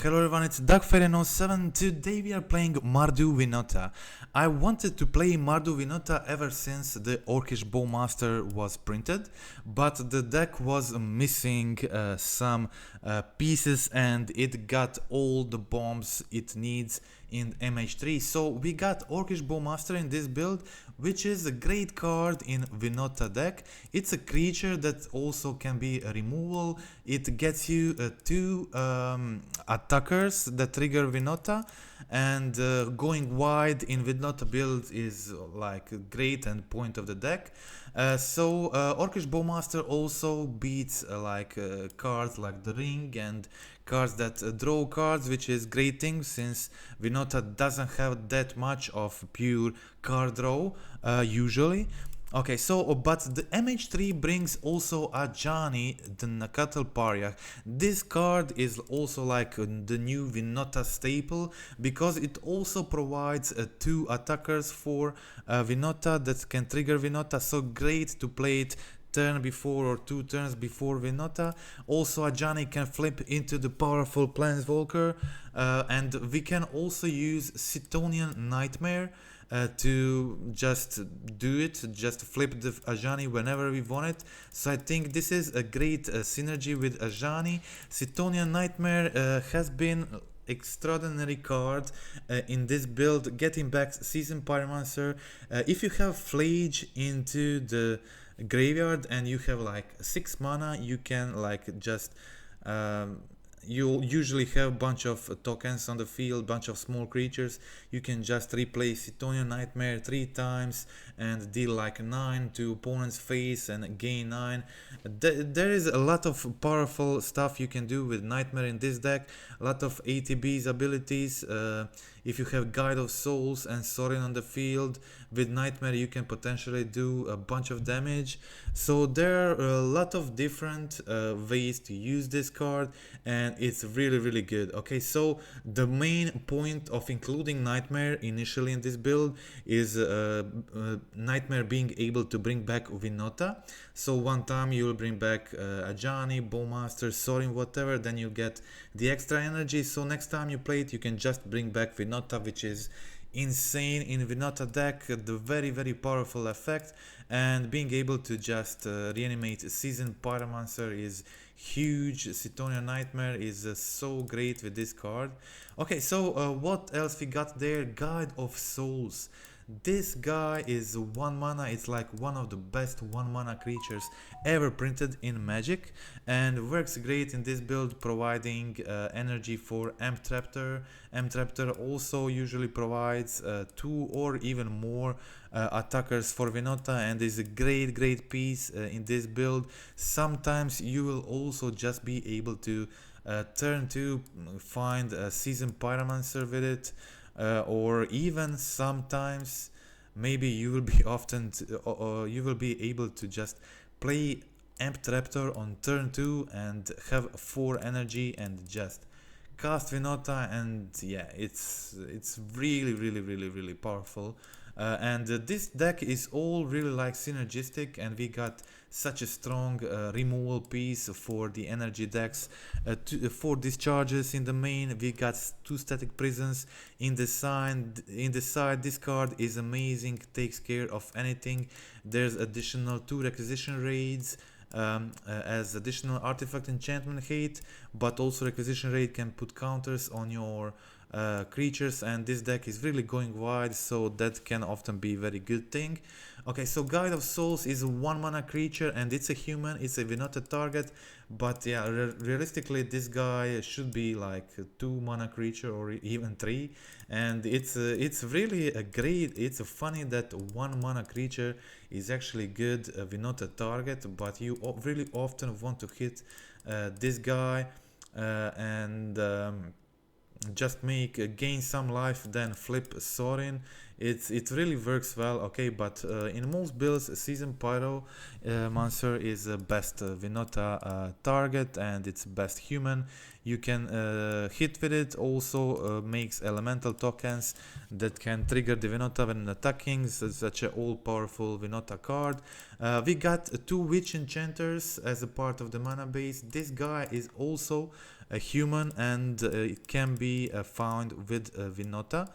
Hello everyone, it's DuckFairy07. Today we are playing Mardu Winota. I wanted to play Mardu Winota ever since the Orcish Bowmaster was printed, but the deck was missing some pieces and it got all the bombs it needs in MH3. So we got Orcish Bowmaster in this build, which is a great card in Winota deck. It's a creature that also can be a removal. It gets you two attackers that trigger Winota, and going wide in Winota build is like great and point of the deck. So Orcish Bowmaster also beats cards like the Ring and cards that draw cards, which is great thing since Winota doesn't have that much of pure card draw usually. Okay, so but the MH3 brings also Ajani, the Nacatl Pariah. This card is also like the new Winota staple because it also provides two attackers for Winota that can trigger Winota. So great to play it turn before or 2 turns before Winota. Also Ajani can flip into the powerful Planeswalker, and we can also use Chthonian Nightmare to just do it, just flip the Ajani whenever we want it. So I think this is a great synergy with Ajani. Chthonian Nightmare has been extraordinary card in this build, getting back Season Pyromancer. If you have Flage into the graveyard and you have like 6 mana, you can like just you'll usually have a bunch of tokens on the field, bunch of small creatures. You can just replace Chthonian Nightmare 3 times and deal like 9 to opponent's face and gain 9. There is a lot of powerful stuff you can do with Nightmare in this deck. A lot of ATB's abilities. If you have Guide of Souls and Sorin on the field, with Nightmare you can potentially do a bunch of damage. So there are a lot of different ways to use this card, and it's really good. Okay, so the main point of including Nightmare initially in this build is Nightmare being able to bring back Winota. So one time you will bring back Ajani, Bowmaster, Sorin, whatever, then you get the extra energy. So next time you play it, you can just bring back Winota, which is insane in Winota deck. The very powerful effect, and being able to just reanimate Season Pyromancer is huge. Chthonian Nightmare is so great with this card. Okay, so what else we got there? Guide of Souls. This guy is 1 mana. It's like one of the best 1 mana creatures ever printed in Magic, and works great in this build, providing energy for Amped Raptor. Amped Raptor also usually provides 2 or even more attackers for Winota, and is a great piece in this build. Sometimes you will also just be able to turn to find a Season Pyromancer with it. Or even sometimes maybe you will be you will be able to just play Amped Raptor on turn 2 and have 4 energy and just cast Winota, and yeah, it's really powerful. And this deck is all really like synergistic, and we got such a strong removal piece for the energy decks. 4 discharges in the main. We got 2 static prisons in the side. This card is amazing, takes care of anything. There's additional 2 requisition raids as additional artifact enchantment hate, but also requisition raid can put counters on your creatures, and this deck is really going wide, so that can often be a very good thing. Okay, so Guide of Souls is a 1 mana creature, and it's a human, it's a Winota target, but yeah, realistically this guy should be like a 2 mana creature or even 3, and it's really a great, it's funny that 1 mana creature is actually good Winota target, but you really often want to hit this guy and just make gain some life, then flip Sorin. It really works well. Okay, but in most builds Season Pyromancer is the best Winota target, and it's best human. You can hit with it. Also makes elemental tokens that can trigger the Winota when attacking. So such an all-powerful Winota card. We got 2 Witch Enchanters as a part of the mana base. This guy is also a human, and it can be found with Winota.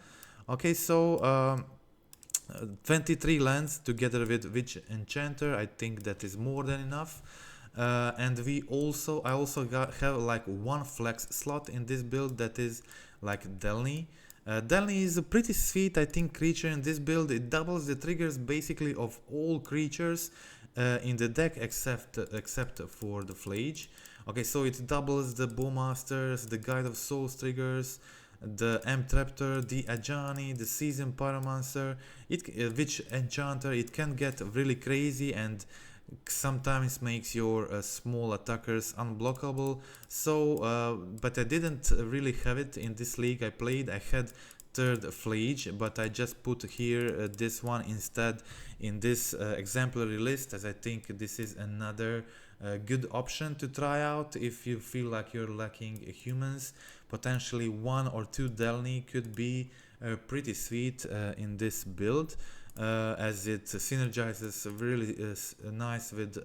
Okay, so 23 lands together with Witch Enchanter, I think that is more than enough. And I also have like one flex slot in this build, that is like Delny. Delny is a pretty sweet, I think, creature in this build. It doubles the triggers basically of all creatures in the deck except for the Flage. Okay, so it doubles the Bowmasters, the Guide of Souls triggers, the Amped Raptor, the Ajani, the Seasoned Pyromancer, Witch Enchanter. It can get really crazy and sometimes makes your small attackers unblockable. So but I didn't really have it in this league I played. I had third Flage, but I just put here this one instead in this exemplary list, as I think this is another good option to try out if you feel like you're lacking humans. Potentially one or two Delny could be pretty sweet in this build, as it synergizes really nice with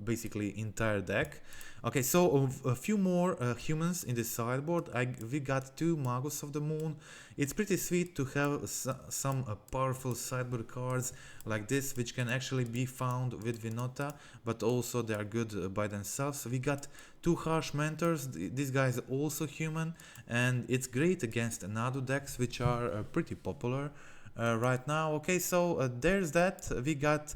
basically entire deck. Okay, so a few more humans in the sideboard. We got two Magus of the Moon. It's pretty sweet to have some powerful sideboard cards like this, which can actually be found with Winota, but also they are good by themselves. We got two Harsh Mentors. This guy is also human, and it's great against Nadu decks, which are pretty popular right now. Okay, so there's that. We got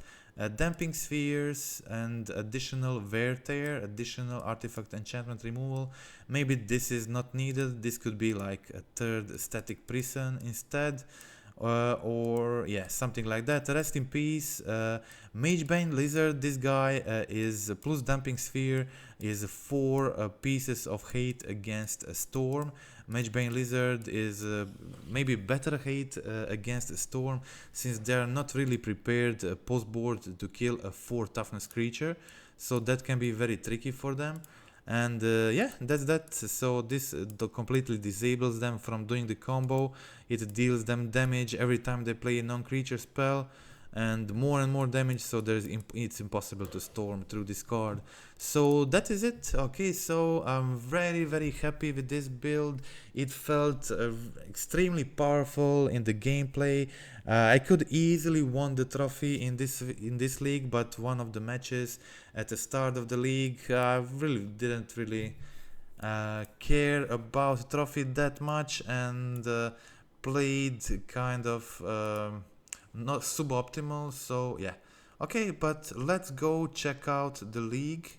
Damping Spheres and additional Wear Tear, additional artifact enchantment removal. Maybe this is not needed. This could be like a third Static Prison instead, or yeah, something like that. Rest in peace, Magebane Lizard. This guy is plus Damping Sphere is 4 pieces of hate against a Storm. Magebane Lizard is maybe better hate against a Storm, since they are not really prepared post board to kill a 4 toughness creature, so that can be very tricky for them. And yeah, that's that. So this completely disables them from doing the combo. It deals them damage every time they play a non-creature spell, and more damage, so it's impossible to storm through this card. So that is it. Okay, so I'm very happy with this build. It felt extremely powerful in the gameplay. I could easily won the trophy in this league, but one of the matches at the start of the league, I didn't really care about trophy that much, and played kind of not suboptimal. So yeah, okay, but let's go check out the league.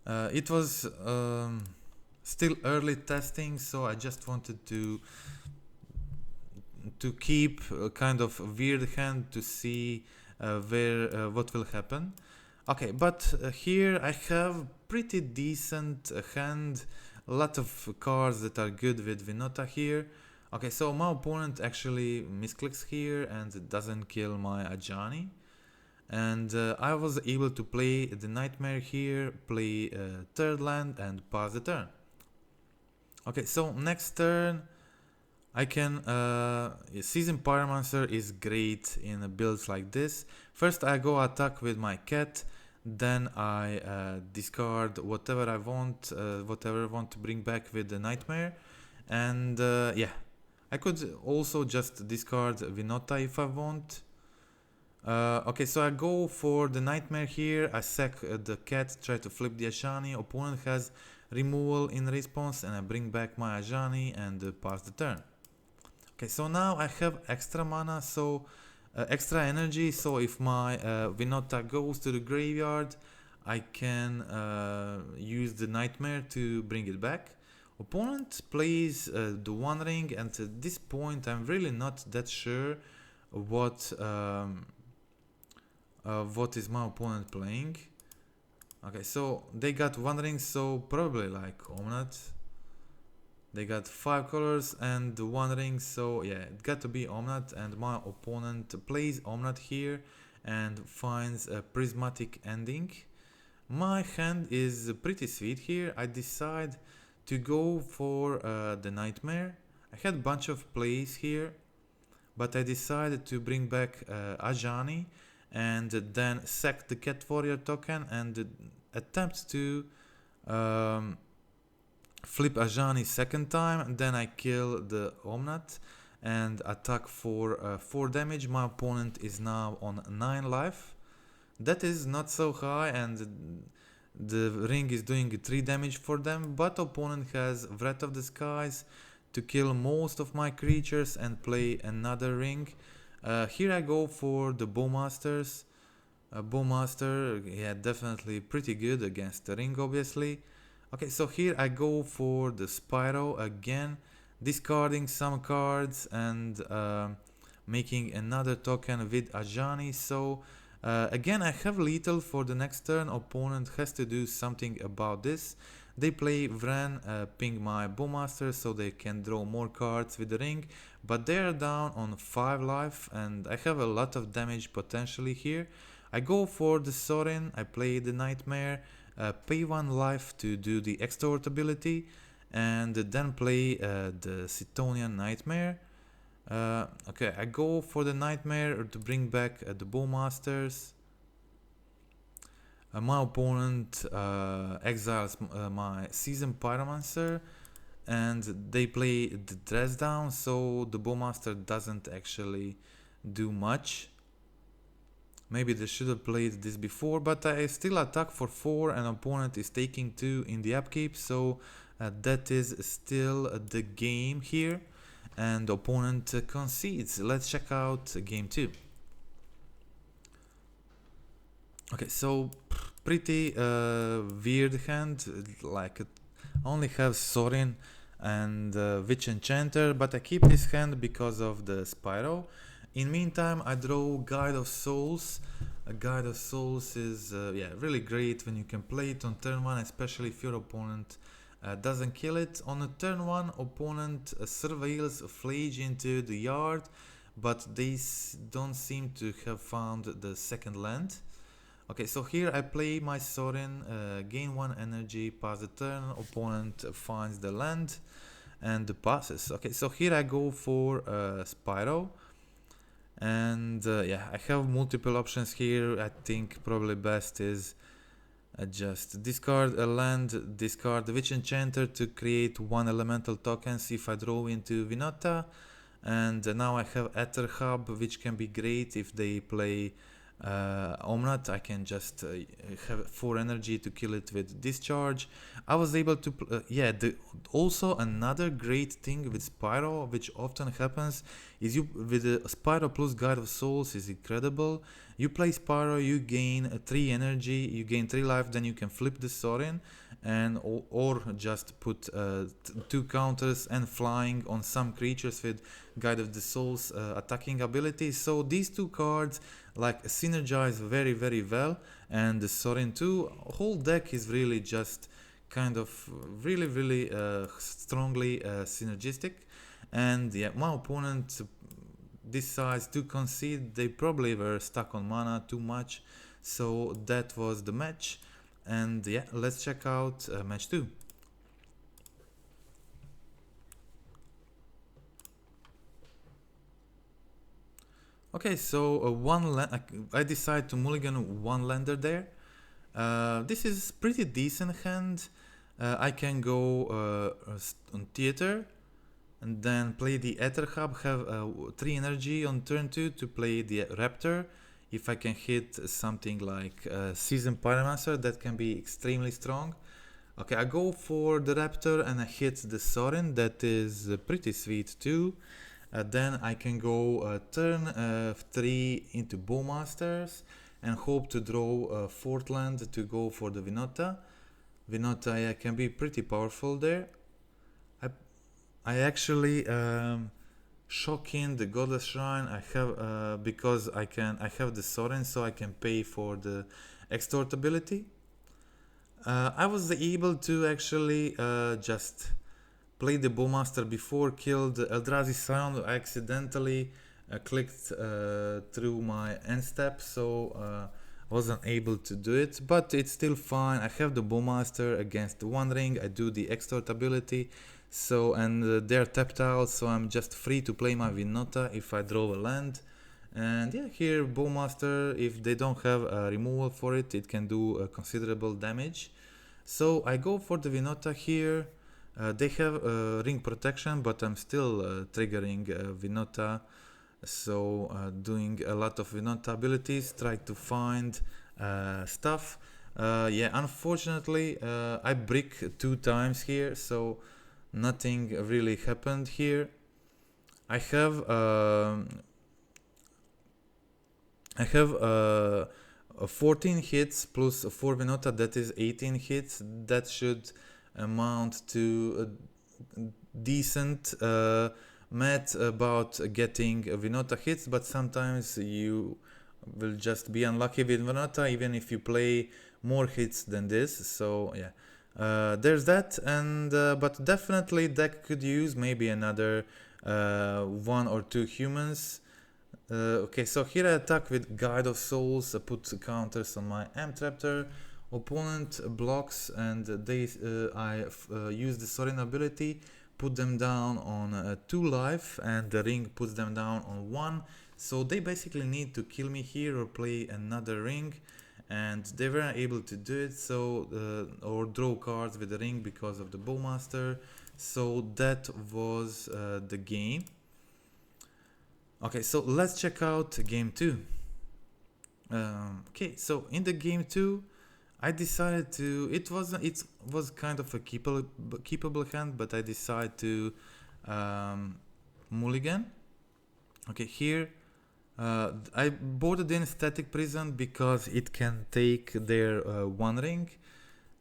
It was still early testing, so I just wanted to keep a kind of weird hand to see what will happen. Okay, but here I have pretty decent hand, a lot of cards that are good with Winota here. Okay, so my opponent actually misclicks here and it doesn't kill my Ajani. And I was able to play the Nightmare here, play third land and pass the turn. Okay, so next turn I can... Seasoned Pyromancer is great in builds like this. First I go attack with my cat, then I discard whatever I want, whatever I want to bring back with the Nightmare. And yeah, I could also just discard Winota if I want. Okay, so I go for the Nightmare here. I sack the cat, try to flip the Ajani. Opponent has removal in response, and I bring back my Ajani and pass the turn. Okay, so now I have extra mana, so extra energy. So if my Winota goes to the graveyard, I can use the Nightmare to bring it back. Opponent plays the One Ring, and at this point I'm really not that sure what is my opponent playing. Okay, so they got One Ring, so probably like Omnat. They got 5 colors and One Ring, so yeah, it got to be Omnat, and my opponent plays Omnat here and finds a prismatic ending. My hand is pretty sweet here. I decide to go for the Nightmare. I had a bunch of plays here, but I decided to bring back Ajani and then sack the Cat Warrior token, and attempt to flip Ajani second time, then I kill the Omnat and attack for 4 damage. My opponent is now on 9 life. That is not so high, and the ring is doing 3 damage for them, but opponent has Wrath of the Skies to kill most of my creatures and play another ring. Here I go for the Bowmasters. Bowmaster, yeah, definitely pretty good against the ring, obviously. Okay, so here I go for the Spyro again, discarding some cards and making another token with Ajani. So again, I have lethal for the next turn. Opponent has to do something about this. They play Vren, ping my Bowmaster so they can draw more cards with the ring, but they are down on 5 life and I have a lot of damage potentially here. I go for the Sorin, I play the Nightmare, pay 1 life to do the Extort ability, and then play the Chthonian Nightmare. Okay, I go for the Nightmare to bring back the Bowmasters. My opponent exiles my Seasoned Pyromancer, and they play the dress down, so the Bowmaster doesn't actually do much. Maybe they should have played this before, but I still attack for 4 and opponent is taking 2 in the upkeep, so that is still the game here, and opponent concedes. Let's check out game 2. Okay, so pretty weird hand, like I only have Sorin and Witch Enchanter, but I keep this hand because of the Spyro. In meantime, I draw Guide of Souls. A Guide of Souls is yeah, really great when you can play it on turn 1, especially if your opponent doesn't kill it. On a turn 1, opponent surveils Flage into the yard, but they don't seem to have found the second land. Okay, so here I play my Sorin, gain 1 energy, pass the turn, opponent finds the land and passes. Okay, so here I go for Spyro, and yeah, I have multiple options here. I think probably best is just discard a land, discard the Witch Enchanter to create 1 elemental tokens if I draw into Winota, and now I have Ether Hub, which can be great if they play Omnat. I can just have 4 energy to kill it with Discharge. I was able to yeah, also another great thing with Spyro, which often happens, is you with the Spyro plus Guide of Souls is incredible. You play Spyro, you gain 3 energy, you gain 3 life, then you can flip the Sorin and or just put 2 counters and flying on some creatures with Guide of the Souls attacking ability. So these 2 cards like synergize very well, and the Sorin 2 whole deck is really just kind of really strongly synergistic. And yeah, my opponent decides to concede. They probably were stuck on mana too much, so that was the match. And yeah, let's check out match 2. Okay, so I decide to mulligan 1 lander there. This is pretty decent hand. I can go on Theater and then play the Ether Hub, have 3 energy on turn 2 to play the Raptor. If I can hit something like Seasoned Pyromancer, that can be extremely strong. Okay, I go for the Raptor and I hit the Sorin, that is pretty sweet too. Then I can go turn 3 into Bowmasters and hope to draw a 4th land to go for the Winota. Winota can be pretty powerful there. I actually shock in the Godless Shrine. I have because I have the Sorin, so I can pay for the Extort ability. I was able to actually just play the Bowmaster before, killed Eldrazi Scion. I accidentally clicked through my end step, so wasn't able to do it, but it's still fine. I have the Bowmaster against the One Ring. I do the Extort ability, so and they're tapped out, so I'm just free to play my Winota if I draw a land. And yeah, here Bowmaster, if they don't have a removal for it, it can do considerable damage. So I go for the Winota here. They have ring protection, but I'm still triggering Winota. So doing a lot of Winota abilities, try to find stuff. Yeah, unfortunately I brick 2 times here, so nothing really happened here. I have I have 14 hits plus 4 Winota, that is 18 hits. That should amount to a decent math about getting Winota hits, but sometimes you will just be unlucky with Winota even if you play more hits than this. So yeah, there's that. And but definitely deck could use maybe another 1 or 2 humans. Okay, so here I attack with Guide of Souls, put counters on my Amped Raptor. Opponent blocks, and they I use the Sorin ability, put them down on 2 life, and the ring puts them down on 1. So they basically need to kill me here or play another ring, and they weren't able to do it. So or draw cards with the ring because of the Bowmaster. So that was the game. Okay, so let's check out game 2. Okay, so in the game 2, I decided to. It was kind of a keepable hand, but I decided to mulligan. Okay, here I boarded in Static Prison because it can take their 1 ring,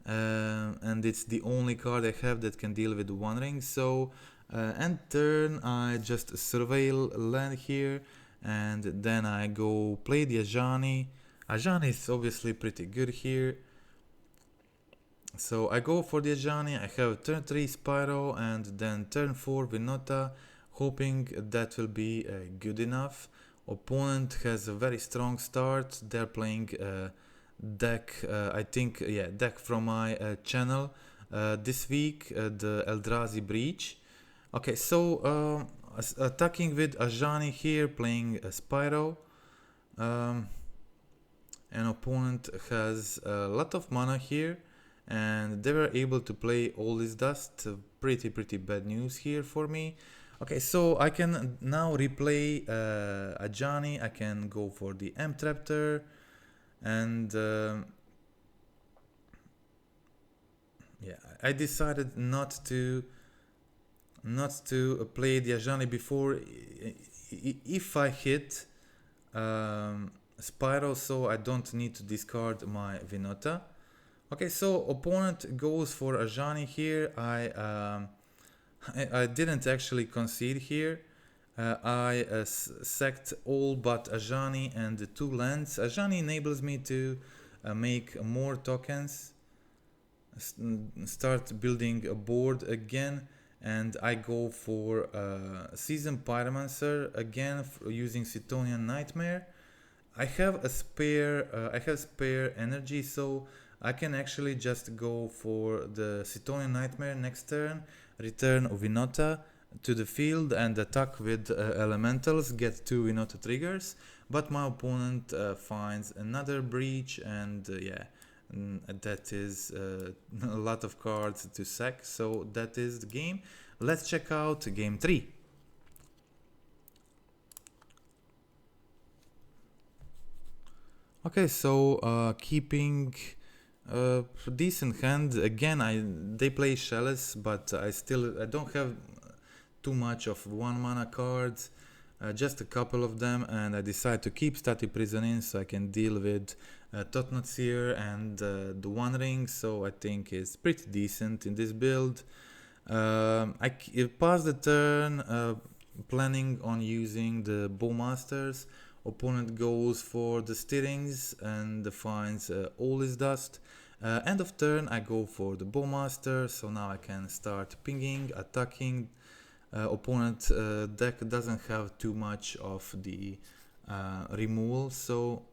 and it's the only card I have that can deal with 1 ring. So. End turn, I just surveil land here, and then I go play the Ajani. Ajani is obviously pretty good here. So I go for the Ajani, I have turn 3 Spyro, and then turn 4 Winota, hoping that will be good enough. Opponent has a very strong start. They're playing deck, I think, yeah, deck from my channel this week, the Eldrazi Breach. Okay, so attacking with Ajani here, playing a Spyro. An opponent has a lot of mana here, and they were able to play all this dust. Pretty bad news here for me. Okay, so I can now replay Ajani. I can go for the Amped Raptor, and yeah, I decided not to play the Ajani before. If I hit Spyro, so I don't need to discard my Winota. Okay, so opponent goes for Ajani here. I didn't actually concede here. I sacked all but Ajani and the 2 lands. Ajani enables me to make more tokens, start building a board again. And I go for Seasoned Pyromancer again using Chthonian Nightmare. I have a spare energy, so I can actually just go for the Chthonian Nightmare next turn, return Winota to the field and attack with elementals, get 2 Winota triggers. But my opponent finds another breach, and yeah, that is a lot of cards to sack. So that is the game. Let's check out game 3. Okay, so keeping a decent hand again. They play Chalice, but I don't have too much of 1 mana cards, just a couple of them, and I decide to keep Static Prison in so I can deal with Totnotsir and the 1 ring. So I think it's pretty decent in this build. I pass the turn, planning on using the Bowmasters. Opponent goes for the Stirrings and finds all his dust. End of turn, I go for the Bowmaster, so now I can start pinging, attacking. Opponent deck doesn't have too much of the removal, so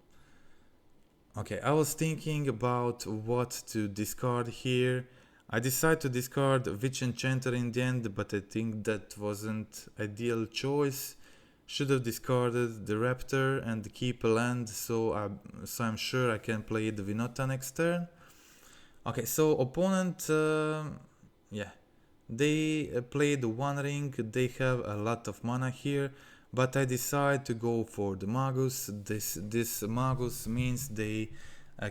okay, I was thinking about what to discard here. I decided to discard Witch Enchanter in the end, but I think that wasn't ideal choice Should have discarded the Raptor and keep a land, so I'm sure I can play the Winota next turn. Okay, so opponent, yeah, they played the One Ring. They have a lot of mana here, but I decide to go for the Magus. This Magus means they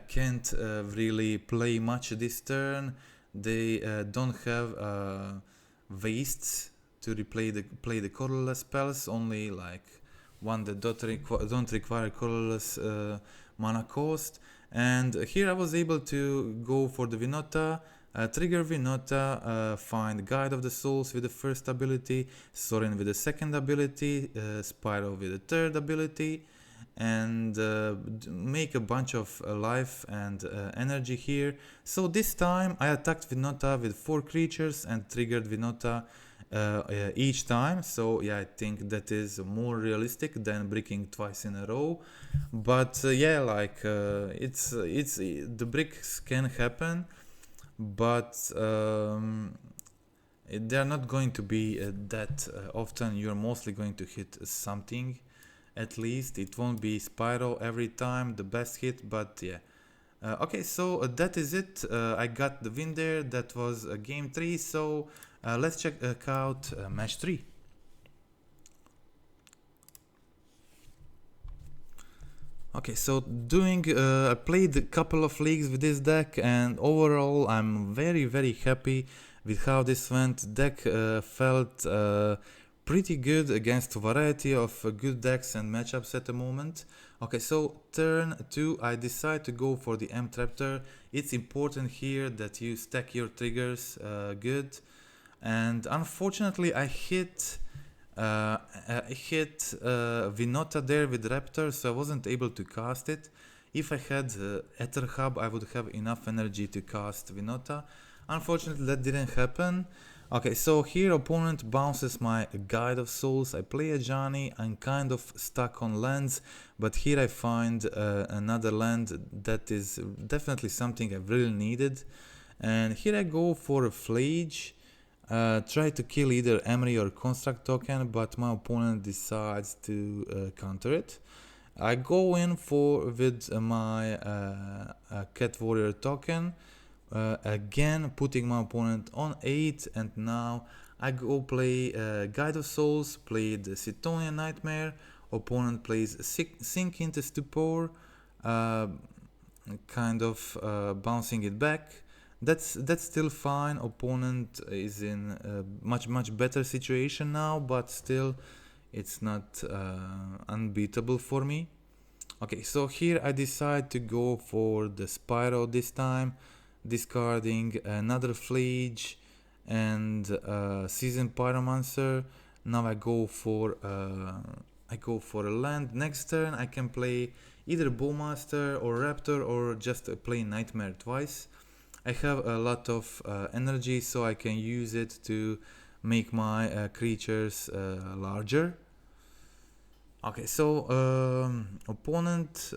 can't really play much this turn. They don't have wastes to play the colorless spells, only like one that don't require colorless mana cost. And here I was able to go for the Winota, trigger Winota, find Guide of the Souls with the first ability, Sorin with the second ability, Spyro with the third ability, and make a bunch of life and energy here. So this time I attacked Winota with 4 creatures and triggered Winota each time. So yeah, I think that is more realistic than bricking twice in a row. But yeah, like it's the bricks can happen, but they're not going to be that often. You're mostly going to hit something. At least it won't be Spyro every time the best hit, but yeah. Okay, so that is it. I got the win there. That was game 3. So let's check out match 3. Okay, so I played a couple of leagues with this deck, and overall I'm very happy with how this went. Deck felt pretty good against a variety of good decks and matchups at the moment. Okay, so turn 2 I decide to go for the Amped Raptor. It's important here that you stack your triggers good, and unfortunately I hit Winota there with Raptor, so I wasn't able to cast it. If I had Ether Hub, I would have enough energy to cast Winota. Unfortunately that didn't happen. Okay, so here opponent bounces my Guide of Souls. I play Ajani. I'm kind of stuck on lands, but here I find another land that is definitely something I really needed. And here I go for a Flage. Try to kill either Emery or Construct token, but my opponent decides to counter it. I go in with my Cat Warrior token. Again putting my opponent on 8, and now I go play Guide of Souls, play the Chthonian Nightmare. Opponent plays Sink into Stupor, kind of bouncing it back. That's still fine. Opponent is in a much better situation now, but still it's not unbeatable for me. Okay, so here I decide to go for the Spyro this time, discarding another Flage and Seasoned Pyromancer. Now I go for a land. Next turn I can play either Bowmaster or Raptor, or just play Nightmare twice. I have a lot of energy, so I can use it to make my creatures larger. Okay, so opponent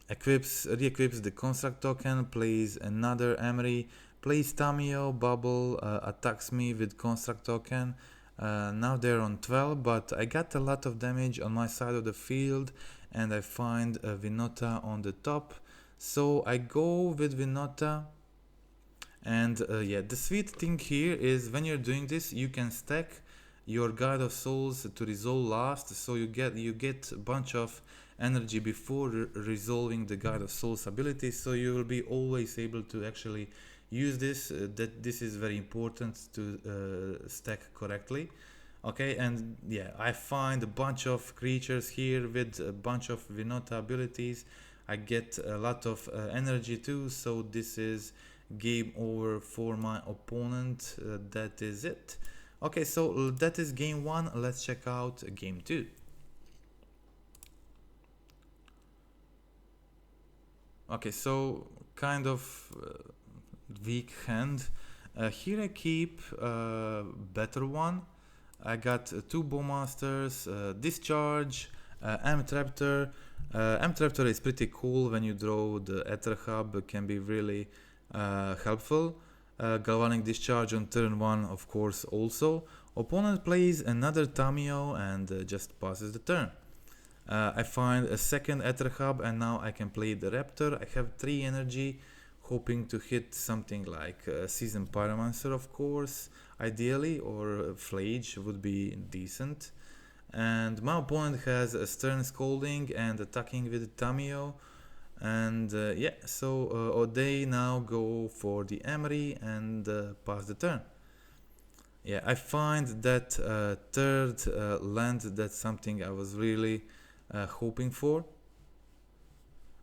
re-equips the Construct token, plays another Emery, plays Tamio, Bubble, attacks me with Construct token. Now they're on 12, but I got a lot of damage on my side of the field, and I find Winota on the top. So I go with Winota, and yeah, the sweet thing here is when you're doing this, you can stack your Guide of Souls to resolve last, so you get a bunch of energy before resolving the Guide of Souls ability, so you will be always able to actually use this. This is very important to stack correctly. Okay, and yeah, I find a bunch of creatures here with a bunch of Winota abilities. I get a lot of energy too, so this is game over for my opponent. That is it. Okay, so that is game 1. Let's check out game 2. Okay, so kind of weak hand. Here I keep better one. I got 2 Bowmasters, Discharge, Amped Raptor. Amped Raptor is pretty cool when you draw the Ether Hub, can be really helpful. Galvanic Discharge on turn 1, of course, also. Opponent plays another Tamiyo and just passes the turn. I find a second Ether Hub and now I can play the Raptor. I have 3 energy, hoping to hit something like Seasoned Pyromancer, of course, ideally, or Flage would be decent. And my opponent has a Stern Scolding and attacking with Tamiyo. And yeah, so they now go for the Emery and pass the turn. Yeah, I find that third land, that's something I was really hoping for.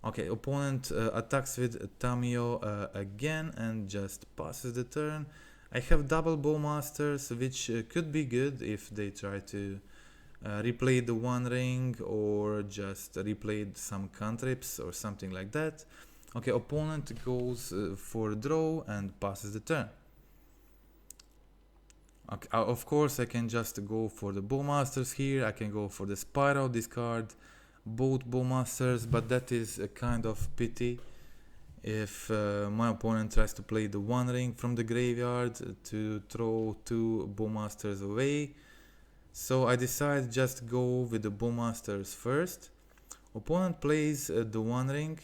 Okay, opponent attacks with Tamiyo again and just passes the turn. I have double Bowmasters, which could be good if they try to replay the One Ring or just replay some cantrips or something like that. Okay, opponent goes for draw and passes the turn. Okay, of course I can just go for the Bowmasters here, I can go for the Spiral, discard both Bowmasters, but that is a kind of pity if my opponent tries to play the One Ring from the graveyard to throw 2 Bowmasters away. So I decide just go with the Bowmasters first. Opponent plays the One Ring.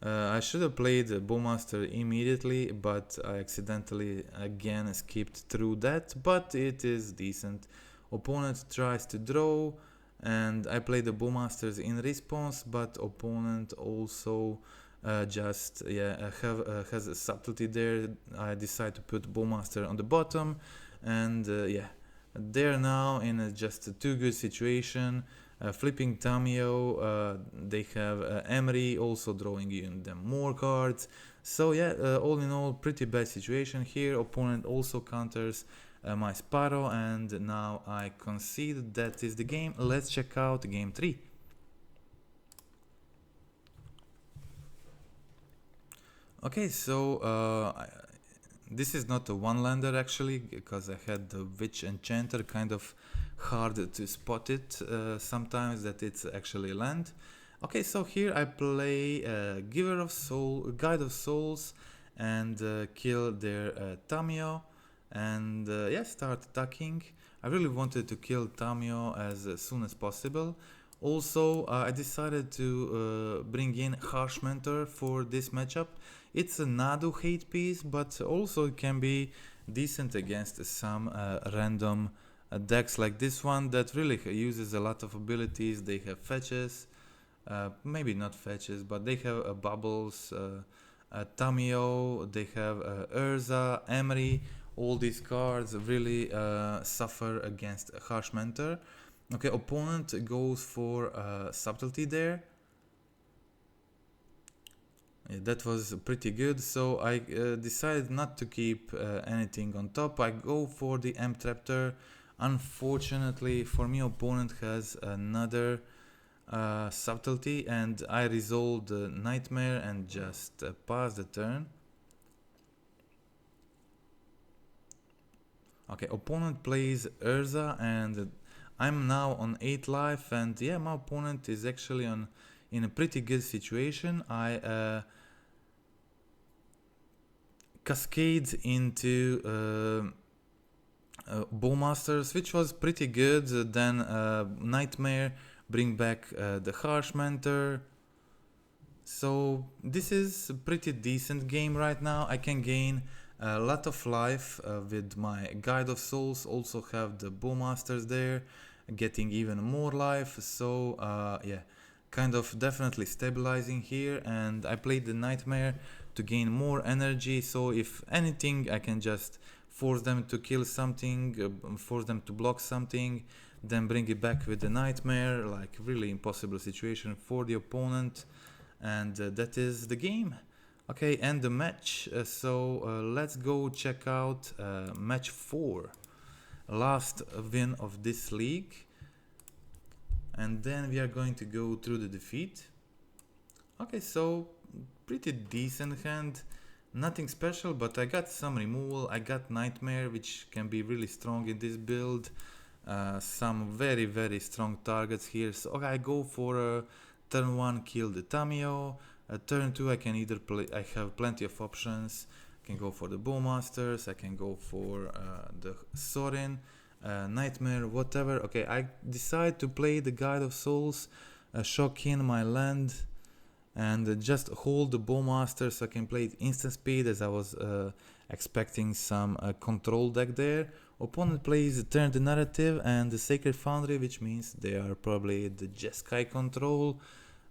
I should have played the Bowmaster immediately, but I accidentally again skipped through that, but it is decent. Opponent tries to draw and I play the Bowmasters in response, but opponent also has a subtlety there. I decide to put Bowmaster on the bottom and yeah, they're now in just a too good situation. Flipping Tamiyo, they have Emery also drawing in them more cards. So yeah, all in all, pretty bad situation here. Opponent also counters my Sparrow, and now I concede that is the game. Let's check out game 3. Okay, so this is not a one-lander actually, because I had the Witch Enchanter, kind of hard to spot it sometimes that it's actually a land. Okay, so here I play Giver of Soul, Guide of Souls, and kill their Tamiyo, and yeah, start attacking. I really wanted to kill Tamiyo as soon as possible. Also, I decided to bring in Harsh Mentor for this matchup. It's a Nadu hate piece, but also it can be decent against some random decks like this one that really uses a lot of abilities. They have fetches, maybe not fetches, but they have bubbles, Tamiyo, they have Urza, Emery. All these cards really suffer against Harsh Mentor. Okay, opponent goes for subtlety there. Yeah, that was pretty good, so I decided not to keep anything on top. I go for the Amped Raptor. Unfortunately for me, opponent has another subtlety, and I resolve the Nightmare and just pass the turn. Okay, opponent plays Urza, and I'm now on 8 life, and yeah, my opponent is actually in a pretty good situation. I cascade into Bowmasters, which was pretty good. Then Nightmare, bring back the Harsh Mentor. So this is a pretty decent game right now. I can gain a lot of life with my Guide of Souls. Also have the Bowmasters there, getting even more life. So yeah, kind of definitely stabilizing here. And I played the Nightmare to gain more energy. So if anything, I can just force them to kill something, force them to block something, then bring it back with the Nightmare. Like really impossible situation for the opponent. And that is the game. Okay, and the match. Let's go check out match 4. Last win of this league. And then we are going to go through the defeat. Okay, so pretty decent hand. Nothing special, but I got some removal. I got Nightmare, which can be really strong in this build. Some very, very strong targets here. So okay, I go for turn 1, kill the Tamiyo. Turn 2, I can either play, I have plenty of options. I can go for the Bowmasters, I can go for the Sorin. Nightmare, whatever. Okay, I decide to play the Guide of Souls, shock in my land, and just hold the Bowmaster so I can play it instant speed, as I was expecting some control deck there. Opponent plays Turn the Narrative and the Sacred Foundry, which means they are probably the Jeskai control,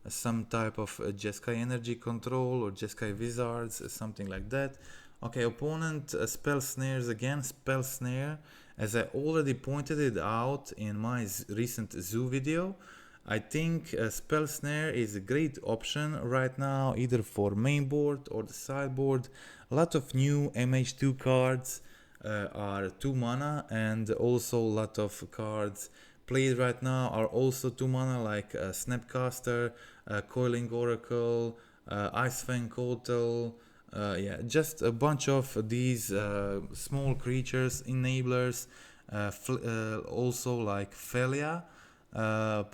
some type of Jeskai energy control or Jeskai wizards, something like that. Okay, opponent spell snares again, spell snare. As I already pointed it out in my recent zoo video, I think spell snare is a great option right now, either for main board or the sideboard. A lot of new MH2 cards are 2 mana, and also a lot of cards played right now are also 2 mana, like Snapcaster, Coiling Oracle, Icefang Kotal. Yeah, just a bunch of these small creatures, enablers, also like Felia,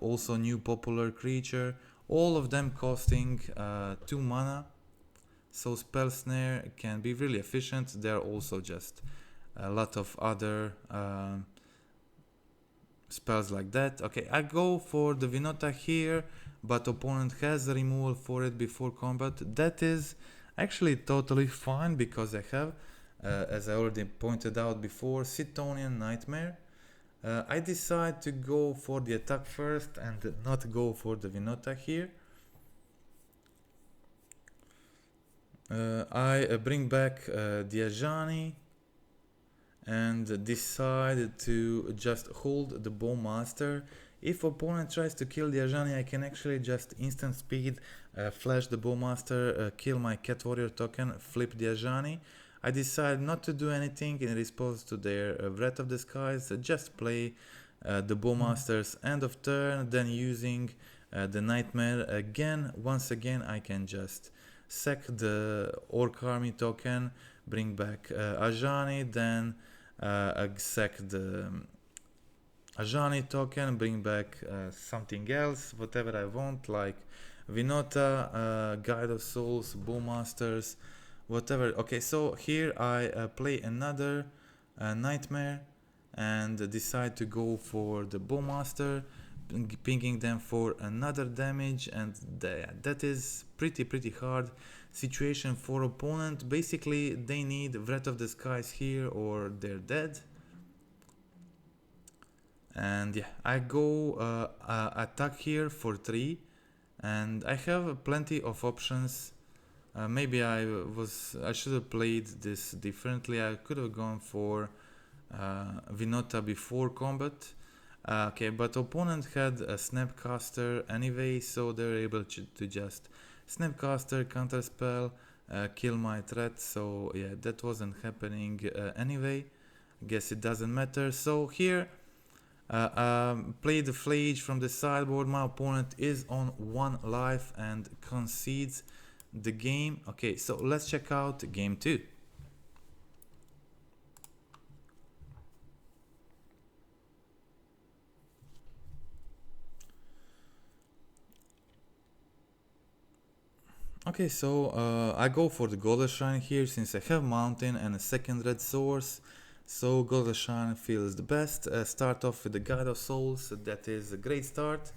also new popular creature, all of them costing 2 mana. So spell snare can be really efficient. There are also just a lot of other spells like that. Okay, I go for the Winota here, but opponent has a removal for it before combat. That is actually totally fine, because I have, as I already pointed out before, Chthonian Nightmare. I decide to go for the attack first and not go for the Winota here. I bring back the Ajani and decide to just hold the Bowmaster. If opponent tries to kill the Ajani, I can actually just instant speed, flash the Bowmaster, kill my Cat Warrior token, flip the Ajani. I decide not to do anything in response to their Wrath of the Skies, just play the Bowmasters end of turn, then using the Nightmare again. Once again, I can just sack the Orc Army token, bring back Ajani, then sack the Ajani token, bring back something else, whatever I want, like Winota, Guide of Souls, Bowmasters, whatever. Okay, so here I play another Nightmare and decide to go for the Bowmaster, pinging them for another damage, and that is pretty hard situation for opponent. Basically they need Wrath of the Skies here or they're dead. And yeah, I go attack here for 3, and I have plenty of options. Maybe I should have played this differently. I could have gone for Winota before combat. Okay, but opponent had a Snapcaster anyway, so they're able to just Snapcaster, counterspell, kill my threat. So yeah, that wasn't happening anyway. I guess it doesn't matter. So here, play the Flage from the sideboard. My opponent is on 1 life and concedes the game. Okay, so let's check out game 2. Okay, so I go for the Golden Shrine here since I have Mountain and a second red source. So Golden Shrine feels the best. Start off with the Guide of Souls, that is a great start.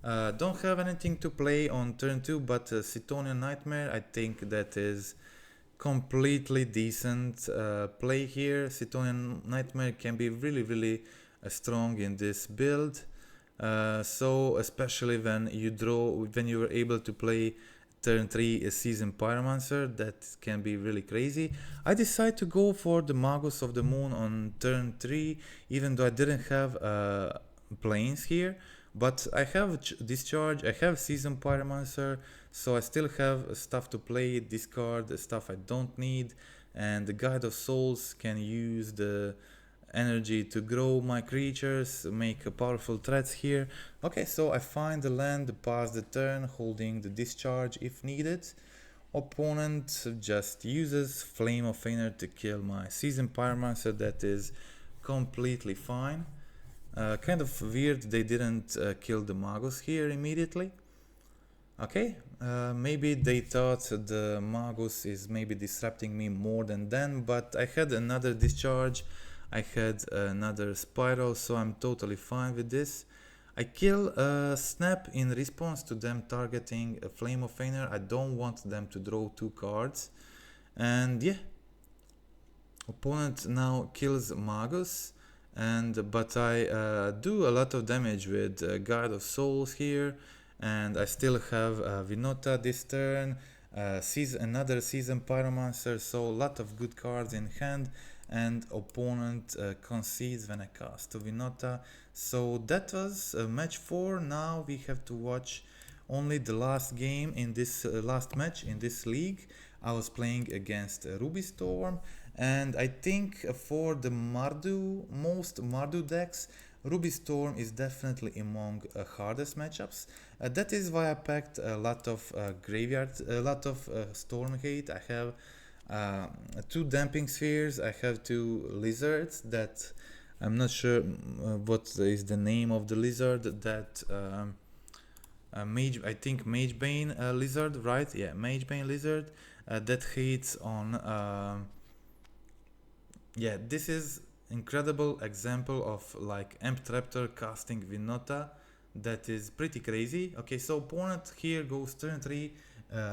Don't have anything to play on turn 2, but Chthonian Nightmare, I think that is completely decent play here. Chthonian Nightmare can be really strong in this build. So especially when you were able to play turn 3 a Seasoned Pyromancer, that can be really crazy. I decided to go for the Magus of the Moon on turn 3, even though I didn't have planes here. But I have Discharge, I have Seasoned Pyromancer, so I still have stuff to play, discard stuff I don't need, and the Guide of Souls can use the energy to grow my creatures, make powerful threats here. Okay, so I find the land, pass the turn, holding the Discharge if needed. Opponent just uses Flame of Fener to kill my Seasoned Pyromancer, that is completely fine. Kind of weird they didn't kill the Magus here immediately. Okay, maybe they thought the Magus is maybe disrupting me more than them, but I had another Discharge. I had another Spiral, so I'm totally fine with this. I kill Snap in response to them targeting a Flame of Fener. I don't want them to draw 2 cards. And yeah, opponent now kills Magus, but I do a lot of damage with Guide of Souls here, and I still have Winota this turn, another Season Pyromancer, so a lot of good cards in hand, and opponent concedes when I cast to Winota. So that was match 4. Now we have to watch only the last game in this last match in this league. I was playing against Ruby Storm, and I think for the most Mardu decks, Ruby Storm is definitely among hardest matchups. That is why I packed a lot of Storm Hate. I have 2 Damping Spheres, I have 2 Lizards that I'm not sure what is the name of the lizard that I think Magebane lizard, right? Yeah, Magebane lizard that hates on yeah, this is incredible example of like Amped Raptor casting Winota. That is pretty crazy. Okay, so opponent here goes turn 3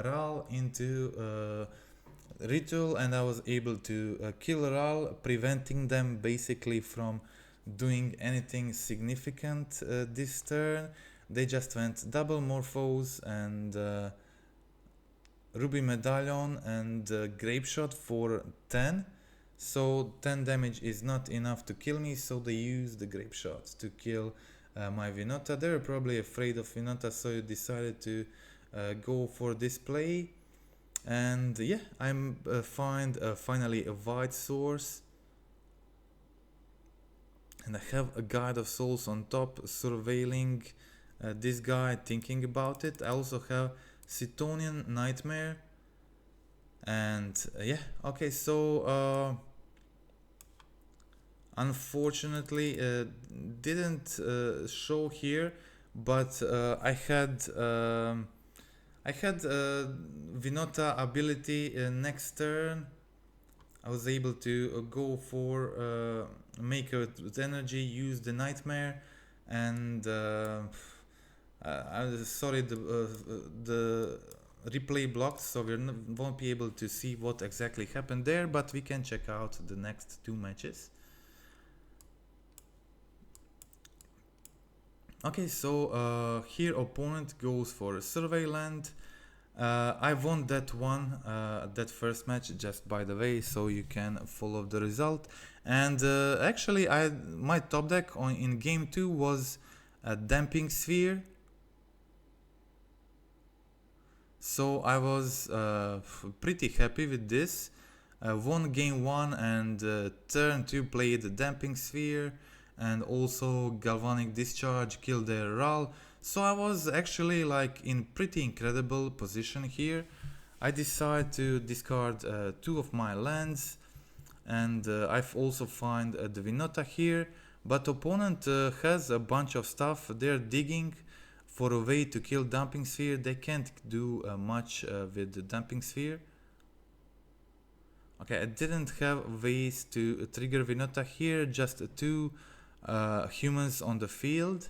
Ral into Ritual, and I was able to kill Ral, preventing them basically from doing anything significant this turn. They just went double Morphose and Ruby Medallion and Grape Shot for 10. So 10 damage is not enough to kill me, so they used the Grape Shot to kill my Winota. They were probably afraid of Winota, so you decided to go for this play. And yeah, I'm finally a white source. And I have a Guide of Souls on top, surveilling this guy, thinking about it. I also have Chthonian Nightmare. And yeah, okay, so unfortunately didn't show here, but I had Winota ability next turn. I was able to go for Maker with energy, use the Nightmare, and I'm sorry, the replay blocked, so we won't be able to see what exactly happened there, but we can check out the next 2 matches. Okay, so here opponent goes for Survey Land. I won that one, that first match, just by the way, so you can follow the result. And actually, my top deck in game 2 was a Damping Sphere. So I was pretty happy with this. Won game 1 and turn 2 played the Damping Sphere and also Galvanic Discharge, killed their Ral. So I was actually like in pretty incredible position here. I decided to discard 2 of my lands, and I've also find the Winota here, but opponent has a bunch of stuff. They're digging for a way to kill Damping Sphere. They can't do much with the Damping Sphere. Okay, I didn't have ways to trigger Winota here, just 2 humans on the field.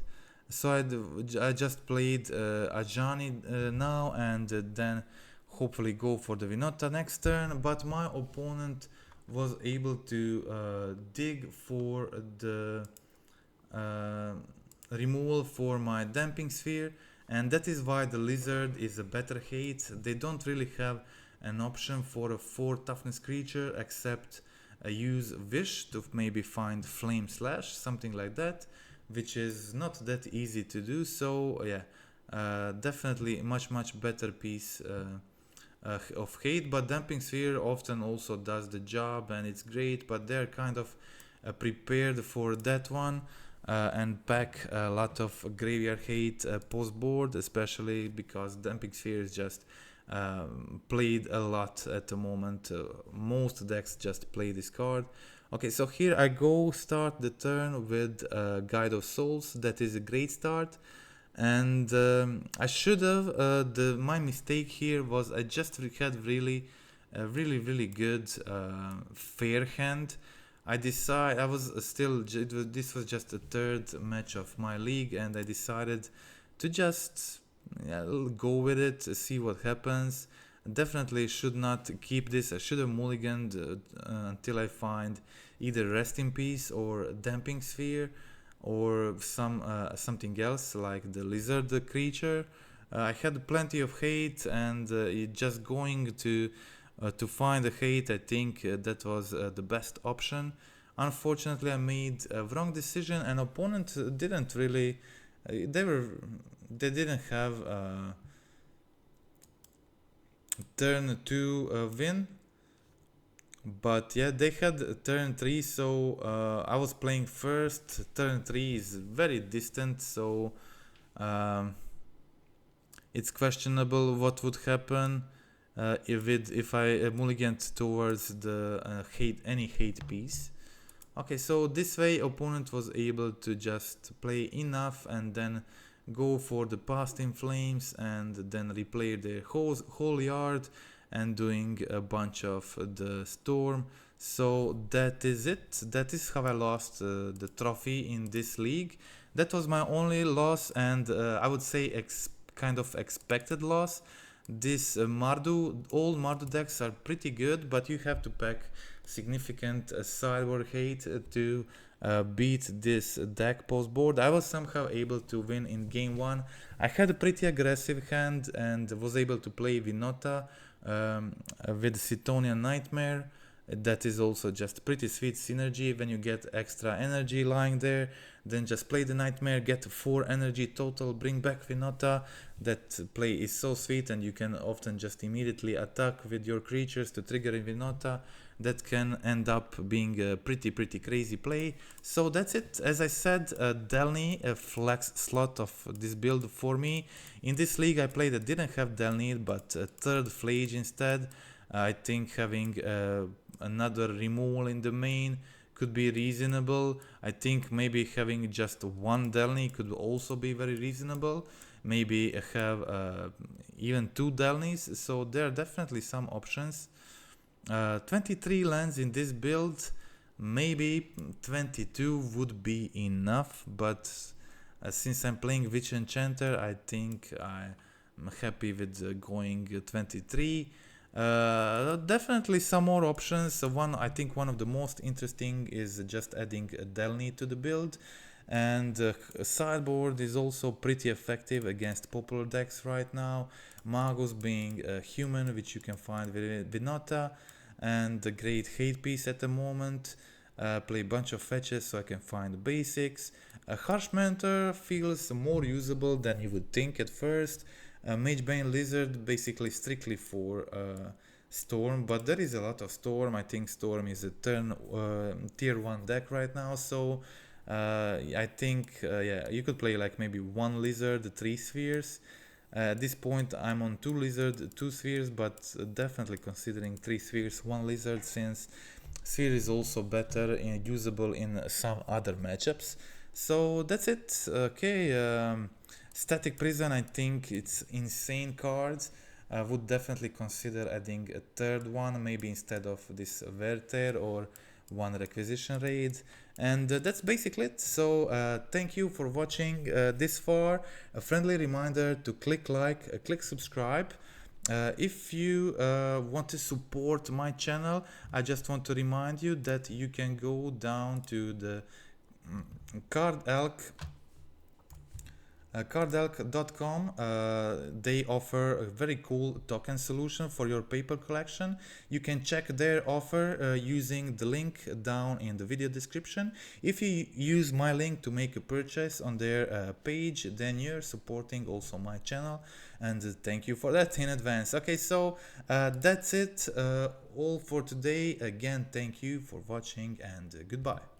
So I just played Ajani now, and then hopefully go for the Winota next turn. But my opponent was able to dig for the removal for my Damping Sphere, and that is why the Lizard is a better hate. They don't really have an option for a 4 toughness creature except use Wish to maybe find Flame Slash, something like that, which is not that easy to do. So yeah, definitely much better piece of hate. But Damping Sphere often also does the job, and it's great, but they're kind of prepared for that one and pack a lot of graveyard hate post board, especially because Damping Sphere is just played a lot at the moment. Most decks just play this card. Okay, so here I go start the turn with Guide of Souls. That is a great start, and I should have. My mistake here was I just had really good fair hand. I was still, this was just the third match of my league, and I decided to just go with it, see what happens. Definitely should not keep this. I should have mulliganed until I find either Rest in Peace or Damping Sphere or something else like the lizard creature. I had plenty of hate, and just going to find the hate, I think that was the best option. Unfortunately, I made a wrong decision, and opponent didn't really. They didn't have turn 2 win, but yeah, they had turn 3, so I was playing first. Turn 3 is very distant, so it's questionable what would happen if I mulliganed towards the any hate piece. Okay, so this way opponent was able to just play enough and then go for the Past in Flames and then replay their whole yard and doing a bunch of the Storm. So that is it. That is how I lost the trophy in this league. That was my only loss, and I would say kind of expected loss. This all Mardu decks are pretty good, but you have to pack significant sideboard hate to beat this deck post board. I was somehow able to win in game 1. I had a pretty aggressive hand and was able to play Winota with Chthonian Nightmare. That is also just pretty sweet synergy. When you get extra energy lying there, then just play the Nightmare, get 4 energy total, bring back Winota. That play is so sweet, and you can often just immediately attack with your creatures to trigger in Winota. That can end up being a pretty crazy play. So that's it. As I said, Delny, a flex slot of this build for me. In this league I played that didn't have Delny, but a third Flage instead. I think having another removal in the main could be reasonable. I think maybe having just one Delny could also be very reasonable. Maybe have even 2 Delnys. So there are definitely some options. 23 lands in this build, maybe 22 would be enough, but since I'm playing Witch Enchanter, I think I'm happy with going 23. Definitely some more options. I think one of the most interesting is just adding a Delny to the build, and sideboard is also pretty effective against popular decks right now. Magus being a human, which you can find with Winota, and a great hate piece at the moment. Play a bunch of fetches so I can find basics. A Harsh Mentor feels more usable than you would think at first. Magebane Lizard basically strictly for Storm, but there is a lot of Storm. I think Storm is a tier 1 deck right now, so I think yeah, you could play like maybe 1 Lizard, 3 Spheres. At this point I'm on 2 Lizard, 2 Spheres, but definitely considering 3 Spheres, 1 Lizard, since Sphere is also better and usable in some other matchups. So that's it. Okay, Static Prison, I think it's insane cards. I would definitely consider adding a third one, maybe instead of this Werther, or 1 Requisition Raid. And that's basically it. So thank you for watching this far. A friendly reminder to click like, click subscribe. If you want to support my channel, I just want to remind you that you can go down to the cardalk.com. They offer a very cool token solution for your paper collection. You can check their offer using the link down in the video description. If you use my link to make a purchase on their page, then you're supporting also my channel, and thank you for that in advance. Okay, so that's it all for today. Again, thank you for watching, and goodbye.